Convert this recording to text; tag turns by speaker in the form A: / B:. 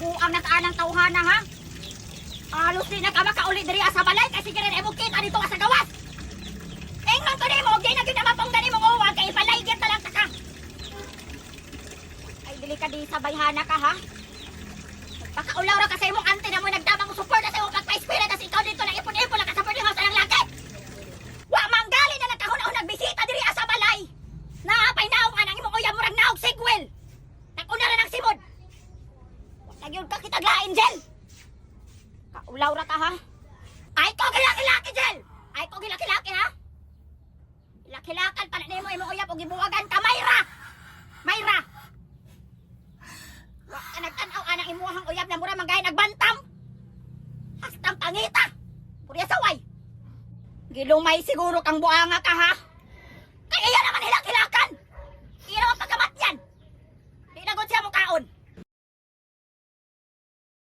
A: buang na kaanang tauhana ha. Alos di na ka makauli diri sa balay kasi kini na imong kita dito sa gawas. Ingnon ko nimo, di na gyud na mapangdani mo uwag kay palaygyat na lang ta ka. Ay dili ka di sa bayhana ka ha. Pakaulaw ra ka sa imong ante na mo nagtabang mo support sa imong pagpa-espira kasi ikaw dito na ipon-ipon lang ka sa boarding house ng laki. Wa manggali na nagkahuna-una nagbisita diri sa balay. Naapay naong anang imong uyab murag naog sigwel. Nag-una ra ng simod. Wa gyud ka kitaglain, Jel. Kaulaw ra ka ha. Ay ko gilaki-laki, Jel. Ay ko gilaki-laki ha. Hilak-hilakan pa na nimo imong uyab og gibuwagan ka, Mayra. Mayra. Wa ka nagtan-aw anang imuhang uyab na mura manggahay nagbantam. Hastang pangita. Purya saway. Gilumay siguro kang buanga ka ha.